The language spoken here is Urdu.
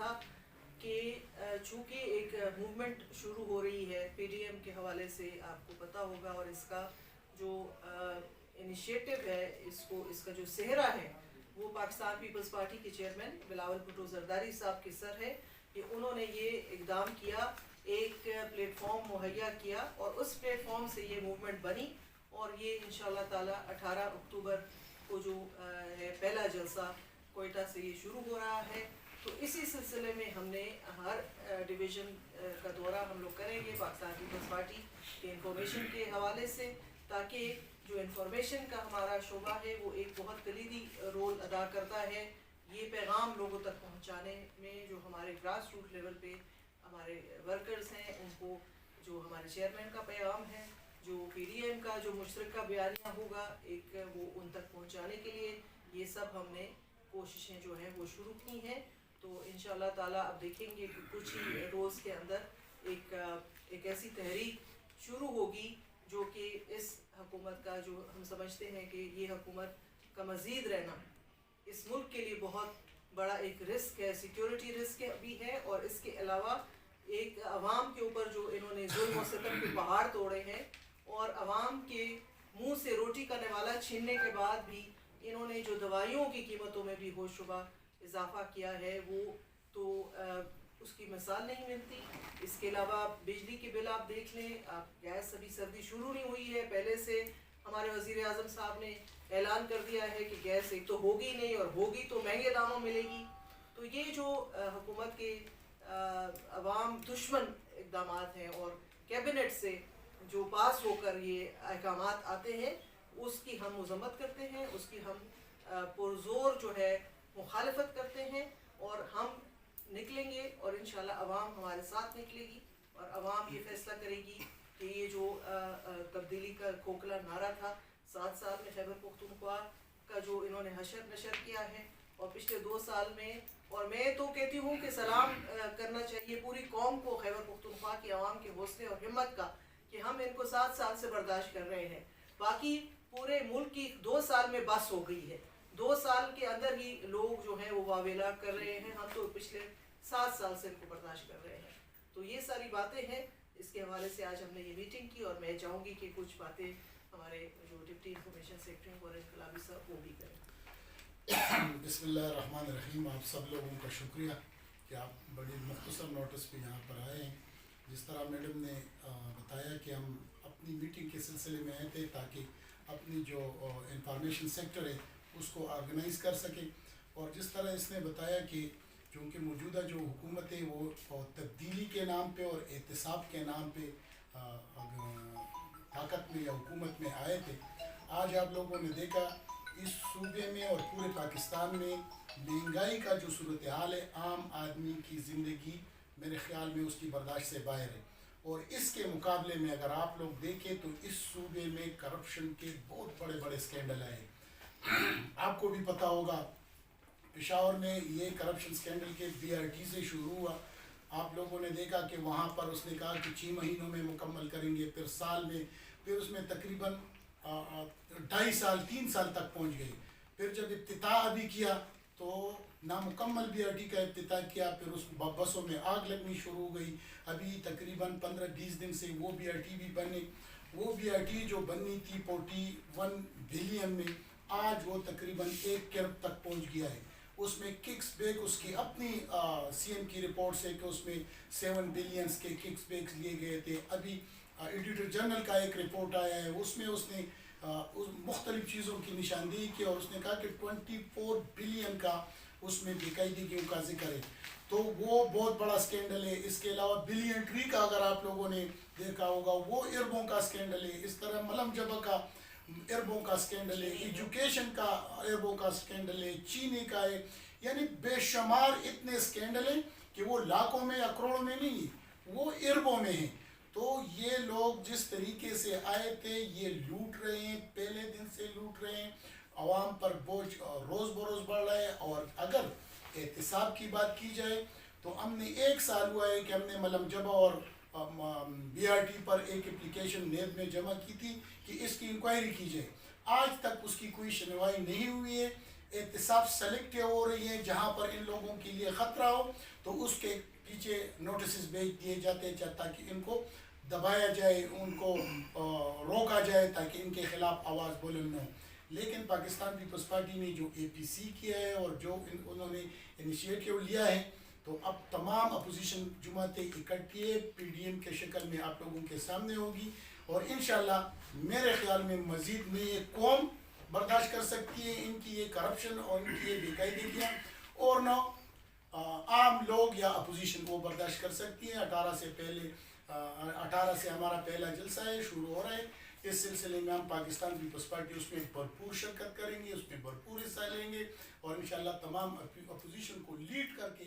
تھا کہ چونکہ ایک موومنٹ شروع ہو رہی ہے پی ڈی ایم کے حوالے سے، آپ کو پتہ ہوگا، اور اس کا جو انیشیٹو ہے، اس کا جو صحرا ہے وہ پاکستان پیپلز پارٹی کے چیئرمین بلاول بھٹو زرداری صاحب کے سر ہے کہ انہوں نے یہ اقدام کیا، ایک پلیٹ فارم مہیا کیا، اور اس پلیٹ فارم سے یہ موومنٹ بنی، اور یہ انشاءاللہ تعالی 18 اکتوبر کو جو ہے پہلا جلسہ کوئٹہ سے یہ شروع ہو رہا ہے۔ تو اسی سلسلے میں ہم نے ہر ڈویژن کا دورہ ہم لوگ کریں گے پاکستان پیپلز پارٹی کے انفارمیشن کے حوالے سے، تاکہ جو انفارمیشن کا ہمارا شعبہ ہے وہ ایک بہت کلیدی رول ادا کرتا ہے یہ پیغام لوگوں تک پہنچانے میں، جو ہمارے گراس روٹ لیول پہ ہمارے ورکرز ہیں ان کو، جو ہمارے چیئرمین کا پیغام ہے، جو پی ڈی ایم کا جو مشترکہ بیانیہ ہوگا ایک، وہ ان تک پہنچانے کے لیے یہ سب ہم نے کوششیں جو ہیں وہ شروع کی ہیں۔ تو انشاءاللہ تعالیٰ اب دیکھیں گے کہ کچھ ہی روز کے اندر ایک ایسی تحریک شروع ہوگی جو کہ اس حکومت کا، جو ہم سمجھتے ہیں کہ یہ حکومت کا مزید رہنا اس ملک کے لیے بہت بڑا ایک رسک ہے، سیکیورٹی رسک بھی ہے، اور اس کے علاوہ ایک عوام کے اوپر جو انہوں نے ظلم و ستم کے پہاڑ توڑے ہیں، اور عوام کے منہ سے روٹی کا نوالا چھیننے کے بعد بھی انہوں نے جو دوائیوں کی قیمتوں میں بھی ہوش شبہ اضافہ کیا ہے، وہ تو اس کی مثال نہیں ملتی۔ اس کے علاوہ بجلی کے بل آپ دیکھ لیں، آپ گیس ابھی سردی شروع نہیں ہوئی ہے، پہلے سے ہمارے وزیر اعظم صاحب نے اعلان کر دیا ہے کہ گیس ایک تو ہوگی نہیں، اور ہوگی تو مہنگے داموں ملے گی۔ تو یہ جو حکومت کے عوام دشمن اقدامات ہیں، اور کیبنٹ سے جو پاس ہو کر یہ احکامات آتے ہیں، اس کی ہم مذمت کرتے ہیں، اس کی ہم پرزور جو ہے مخالفت کرتے ہیں، اور ہم نکلیں گے، اور انشاءاللہ عوام ہمارے ساتھ نکلے گی، اور عوام یہ فیصلہ کرے گی کہ یہ جو تبدیلی کا کھوکھلا نعرہ تھا 7 سال میں خیبر پختونخوا کا جو انہوں نے نشر کیا ہے، اور پچھلے 2 سال میں، اور میں تو کہتی ہوں کہ سلام کرنا چاہیے پوری قوم کو، خیبر پختونخوا کی عوام کے حوصلے اور ہمت کا، کہ ہم ان کو 7 سال سے برداشت کر رہے ہیں، باقی پورے ملک کی 2 سال میں بس ہو گئی ہے، 2 سال کے اندر ہی لوگ جو ہیں وہ واویلا کر رہے ہیں، ہم تو پچھلے 7 سال سے ان کو برداشت کر رہے ہیں۔ تو یہ ساری باتیں ہیں، اس کے حوالے سے آج ہم نے یہ میٹنگ کی، اور میں چاہوں گی کہ کچھ باتیں ہمارے جو ڈپٹی انفارمیشن سیکرٹری اور انقلابی صاحب وہ بھی کریں۔ بسم اللہ الرحمن الرحیم۔ آپ سب لوگوں کا شکریہ کہ آپ بڑی مختصر نوٹس پہ یہاں پر آئے ہیں۔ جس طرح میڈم نے بتایا کہ ہم اپنی میٹنگ کے سلسلے میں آئے تھے تاکہ اپنی جو انفارمیشن سیکٹر ہے اس کو آرگنائز کر سکیں، اور جس طرح اس نے بتایا کہ چونکہ موجودہ جو حکومت ہے وہ تبدیلی کے نام پہ اور احتساب کے نام پہ طاقت میں یا حکومت میں آئے تھے، آج آپ لوگوں نے دیکھا اس صوبے میں اور پورے پاکستان میں مہنگائی کا جو صورتحال ہے، عام آدمی کی زندگی میرے خیال میں اس کی برداشت سے باہر ہے، اور اس کے مقابلے میں اگر آپ لوگ دیکھیں تو اس صوبے میں کرپشن کے بہت بڑے بڑے اسکینڈل آئے۔ آپ کو بھی پتہ ہوگا پشاور میں یہ کرپشن سکینڈل کے بی آر ٹی سے شروع ہوا، آپ لوگوں نے دیکھا کہ وہاں پر اس نے کہا کہ 6 مہینوں میں مکمل کریں گے، پھر سال میں، پھر اس میں تقریباً 2.5 سال 3 سال تک پہنچ گئی، پھر جب افتتاح ابھی کیا تو نامکمل بی آر ٹی کا افتتاح کیا، پھر اس بسوں میں آگ لگنی شروع ہو گئی، ابھی تقریباً 15-20 دن سے وہ بی آر ٹی بھی بنے، وہ بی آر ٹی جو بنی تھی 41 بلین میں، آج وہ تقریباً 1 کروڑ تک پہنچ گیا ہے۔ اس میں ککس بیک اس کی اپنی سی ایم کی رپورٹ سے کہ اس میں 7 بلینز کے ککس بیکس لیے گئے تھے۔ ابھی ایڈیٹر جنرل کا ایک رپورٹ آیا ہے، اس میں اس نے مختلف چیزوں کی نشاندہی کی، اور اس نے کہا کہ 24 بلین کا اس میں بےقاعدگیوں کا ذکر ہے، تو وہ بہت بڑا سکینڈل ہے۔ اس کے علاوہ بلین ٹری کا اگر آپ لوگوں نے دیکھا ہوگا وہ اربوں کا سکینڈل ہے، اس طرح ملم جبہ کا اربوں کا سکینڈل ہے، ایجوکیشن کا اربوں کا سکینڈل ہے، چینی کا ہے، یعنی بے شمار اتنے سکینڈل ہیں کہ وہ لاکھوں میں یا کروڑوں میں نہیں، وہ اربوں میں ہیں۔ تو یہ لوگ جس طریقے سے آئے تھے یہ لوٹ رہے ہیں، پہلے دن سے لوٹ رہے ہیں، عوام پر بوجھ روز بروز بڑھ رہا ہے۔ اور اگر احتساب کی بات کی جائے تو ہم نے 1 سال ہوا ہے کہ ہم نے ملم جبہ اور بی آر ٹی پر ایک اپلیکیشن نیب میں جمع کی تھی کہ اس کی انکوائری کی جائے، آج تک اس کی کوئی سنوائی نہیں ہوئی ہے۔ احتساب سلیکٹ ہو رہی ہیں جہاں پر ان لوگوں کے لیے خطرہ ہو تو اس کے پیچھے نوٹسز بھیج دیے جاتے ہیں تاکہ ان کو دبایا جائے, ان کو روکا جائے تاکہ ان کے خلاف آواز بلند نہ ہو. لیکن پاکستان پیپلز پارٹی نے جو اے پی سی کیا ہے اور جو انہوں نے انیشیٹو لیا ہے, تو اب تمام اپوزیشن جماعتیں اکٹھی ہے پی ڈی ایم کے شکل میں آپ لوگوں کے سامنے ہوگی, اور انشاءاللہ میرے خیال میں مزید میں یہ قوم برداشت کر سکتی ہے ان کی یہ کرپشن اور ان کی یہ بے قاعدگیاں, اور نہ عام لوگ یا اپوزیشن وہ برداشت کر سکتی ہیں. 18 سے ہمارا پہلا جلسہ ہے, شروع ہو رہا ہے. اس سلسلے میں ہم پاکستان پیپلز پارٹی اس میں بھرپور شرکت کریں گے, اس میں بھرپور حصہ لیں گے, اور انشاءاللہ تمام اپوزیشن کو لیڈ کر کے